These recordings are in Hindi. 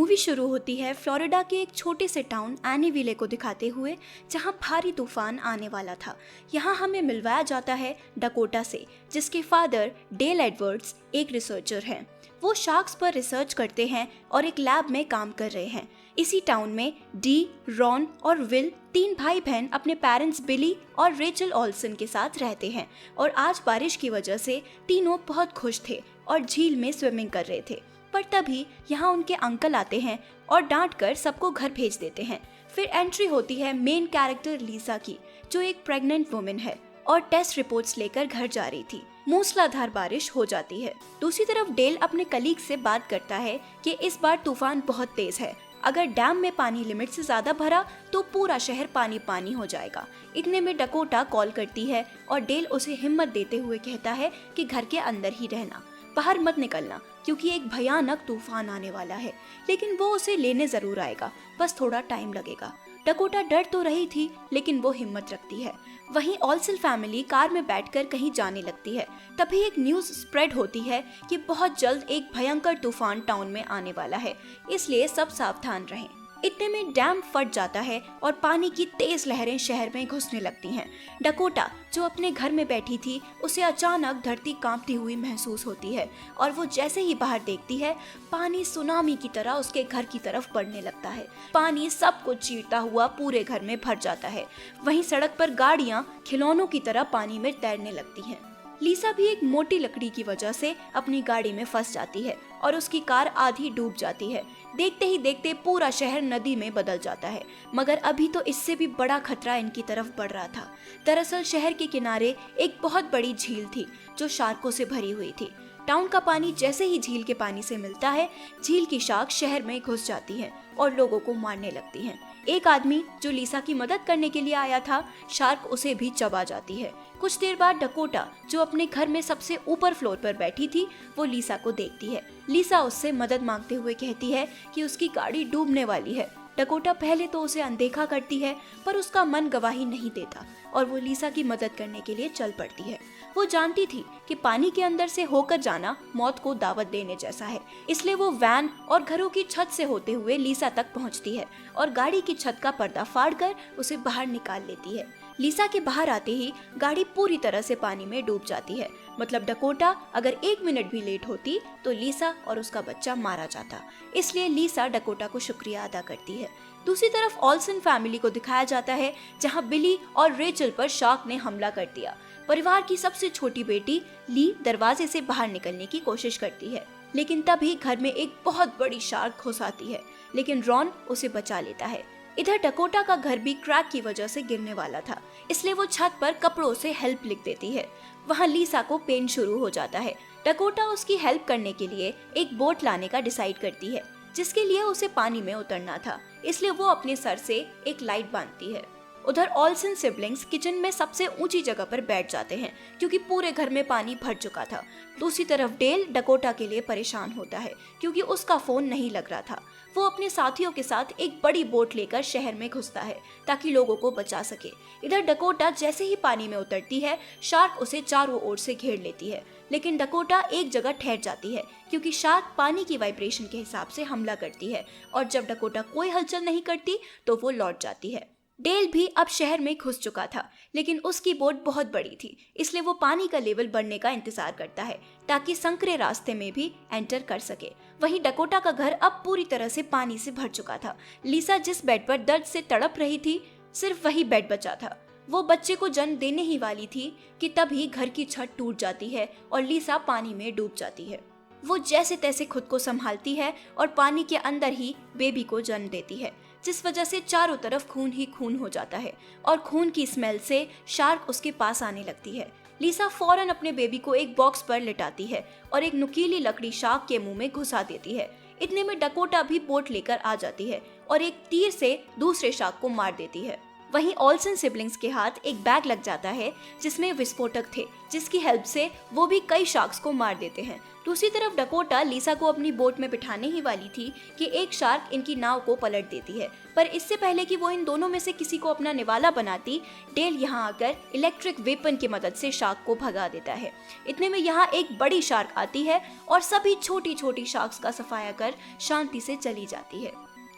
मूवी शुरू होती है फ्लोरिडा के एक छोटे से टाउन एनीविले को दिखाते हुए, जहां भारी तूफान आने वाला था। यहां हमें मिलवाया जाता है डकोटा से, जिसके फादर डेल एडवर्ड्स एक रिसर्चर हैं। वो शार्क्स पर रिसर्च करते हैं और एक लैब में काम कर रहे हैं। इसी टाउन में डी, रॉन और विल, तीन भाई बहन अपने पेरेंट्स बिली और रेचल ऑल्सन के साथ रहते हैं। और आज बारिश की वजह से तीनों बहुत खुश थे और झील में स्विमिंग कर रहे थे। पर तभी यहाँ उनके अंकल आते हैं और डांट कर सबको घर भेज देते हैं। फिर एंट्री होती है मेन कैरेक्टर लीसा की, जो एक प्रेग्नेंट वुमेन है और टेस्ट रिपोर्ट्स लेकर घर जा रही थी। मूसलाधार बारिश हो जाती है। दूसरी तरफ डेल अपने कलीग से बात करता है कि इस बार तूफान बहुत तेज है। अगर डैम में पानी लिमिट से ज्यादा भरा तो पूरा शहर पानी पानी हो जाएगा। इतने में डकोटा कॉल करती है और डेल उसे हिम्मत देते हुए कहता है कि घर के अंदर ही रहना, बाहर मत निकलना, क्योंकि एक भयानक तूफान आने वाला है। लेकिन वो उसे लेने जरूर आएगा, बस थोड़ा टाइम लगेगा। डकोटा डर तो रही थी, लेकिन वो हिम्मत रखती है। वहीं ऑल्सन फैमिली कार में बैठकर कहीं जाने लगती है। तभी एक न्यूज़ स्प्रेड होती है कि बहुत जल्द एक भयंकर तूफान टाउन में आने वाला है, इसलिए सब सावधान रहें। इतने में डैम फट जाता है और पानी की तेज लहरें शहर में घुसने लगती हैं। डकोटा जो अपने घर में बैठी थी, उसे अचानक धरती कांपती हुई महसूस होती है और वो जैसे ही बाहर देखती है, पानी सुनामी की तरह उसके घर की तरफ बढ़ने लगता है। पानी सब कुछ चीरता हुआ पूरे घर में भर जाता है। वहीं सड़क पर गाड़ियां खिलौनों की तरह पानी में तैरने लगती हैं। लीसा भी एक मोटी लकड़ी की वजह से अपनी गाड़ी में फंस जाती है और उसकी कार आधी डूब जाती है। देखते ही देखते पूरा शहर नदी में बदल जाता है, मगर अभी तो इससे भी बड़ा खतरा इनकी तरफ बढ़ रहा था। दरअसल शहर के किनारे एक बहुत बड़ी झील थी जो शार्कों से भरी हुई थी। टाउन का पानी जैसे ही झील के पानी से मिलता है, झील की शार्क शहर में घुस जाती है और लोगों को मारने लगती हैं। एक आदमी जो लीसा की मदद करने के लिए आया था, शार्क उसे भी चबा जाती है। कुछ देर बाद डकोटा जो अपने घर में सबसे ऊपर फ्लोर पर बैठी थी, वो लीसा को देखती है। लीसा उससे मदद मांगते हुए कहती है कि उसकी गाड़ी डूबने वाली है। डकोटा पहले तो उसे अनदेखा करती है, पर उसका मन गवाही नहीं देता और वो लीसा की मदद करने के लिए चल पड़ती है। वो जानती थी कि पानी के अंदर से होकर जाना मौत को दावत देने जैसा है, इसलिए वो वैन और घरों की छत से होते हुए लीसा तक पहुंचती है और गाड़ी की छत का पर्दा फाड़कर उसे बाहर निकाल लेती है। लीसा के बाहर आते ही गाड़ी पूरी तरह से पानी में डूब जाती है। मतलब डकोटा अगर 1 मिनट भी लेट होती तो लीसा और उसका बच्चा मारा जाता। इसलिए लीसा डकोटा को शुक्रिया अदा करती है। दूसरी तरफ ऑल्सन फैमिली को दिखाया जाता है, जहां बिली और रेचल पर शार्क ने हमला कर दिया। परिवार की सबसे छोटी बेटी ली दरवाजे से बाहर निकलने की कोशिश करती है, लेकिन तभी घर में एक बहुत बड़ी शार्क घुस आती है, लेकिन रॉन उसे बचा लेता है। इधर डकोटा का घर भी क्रैक की वजह से गिरने वाला था, इसलिए वो छत पर कपड़ों से हेल्प लिख देती है। वहाँ लीसा को पेन शुरू हो जाता है। डकोटा उसकी हेल्प करने के लिए एक बोट लाने का डिसाइड करती है, जिसके लिए उसे पानी में उतरना था, इसलिए वो अपने सर से एक लाइट बांधती है। उधर ऑल्सन सिबलिंग्स किचन में सबसे ऊंची जगह पर बैठ जाते हैं, क्योंकि पूरे घर में पानी भर चुका था। दूसरी तरफ डेल डकोटा के लिए परेशान होता है, क्योंकि उसका फोन नहीं लग रहा था। वो अपने साथियों के साथ एक बड़ी बोट लेकर शहर में घुसता है ताकि लोगों को बचा सके। इधर डकोटा जैसे ही पानी में उतरती है, शार्क उसे चारों ओर से घेर लेती है, लेकिन डकोटा एक जगह ठहर जाती है, क्योंकि शार्क पानी की वाइब्रेशन के हिसाब से हमला करती है और जब डकोटा कोई हलचल नहीं करती तो वो लौट जाती है। डेल भी अब शहर में घुस चुका था, लेकिन उसकी बोट बहुत बड़ी थी, इसलिए वो पानी का लेवल बढ़ने का इंतजार करता है ताकि संकरे रास्ते में भी एंटर कर सके। वहीं डकोटा का घर अब पूरी तरह से पानी से भर चुका था। लीसा जिस बेड पर दर्द से तड़प रही थी, सिर्फ वही बेड बचा था। वो बच्चे को जन्म देने ही वाली थी कि तभी घर की छत टूट जाती है और लीसा पानी में डूब जाती है। वो जैसे तैसे खुद को संभालती है और पानी के अंदर ही बेबी को जन्म देती है, जिस वजह से चारों तरफ खून ही खून हो जाता है और खून की स्मेल से शार्क उसके पास आने लगती है। लीसा फौरन अपने बेबी को एक बॉक्स पर लिटाती है और एक नुकीली लकड़ी शार्क के मुंह में घुसा देती है। इतने में डकोटा भी बोट लेकर आ जाती है और एक तीर से दूसरे शार्क को मार देती है। वहीं ऑल्सन सिबलिंग्स के हाथ एक बैग लग जाता है जिसमें विस्फोटक थे, जिसकी हेल्प से वो भी कई शार्क्स को मार देते हैं। दूसरी तरफ डकोटा लिसा को अपनी बोट में बिठाने ही वाली थी कि एक शार्क इनकी नाव को पलट देती है, पर इससे पहले कि वो इन दोनों में से किसी को अपना निवाला बनाती, डेल यहाँ आकर इलेक्ट्रिक वेपन की मदद से शार्क को भगा देता है। इतने में यहाँ एक बड़ी शार्क आती है और सभी छोटी छोटी शार्क्स का सफाया कर शांति से चली जाती है,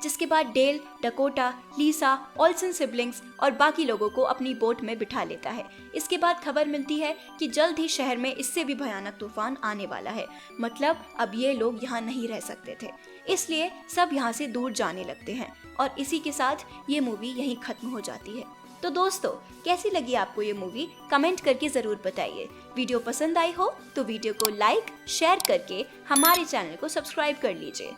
जिसके बाद डेल, डकोटा, लिसा, ऑल्सन सिबलिंग्स और बाकी लोगों को अपनी बोट में बिठा लेता है। इसके बाद खबर मिलती है कि जल्द ही शहर में इससे भी भयानक तूफान आने वाला है, मतलब अब ये लोग यहाँ नहीं रह सकते थे, इसलिए सब यहाँ से दूर जाने लगते हैं और इसी के साथ ये मूवी यहीं खत्म हो जाती है। तो दोस्तों, कैसी लगी आपको ये मूवी? कमेंट करके ज़रूर बताइए। वीडियो पसंद आई हो तो वीडियो को लाइक, शेयर करके हमारे चैनल को सब्सक्राइब कर लीजिए।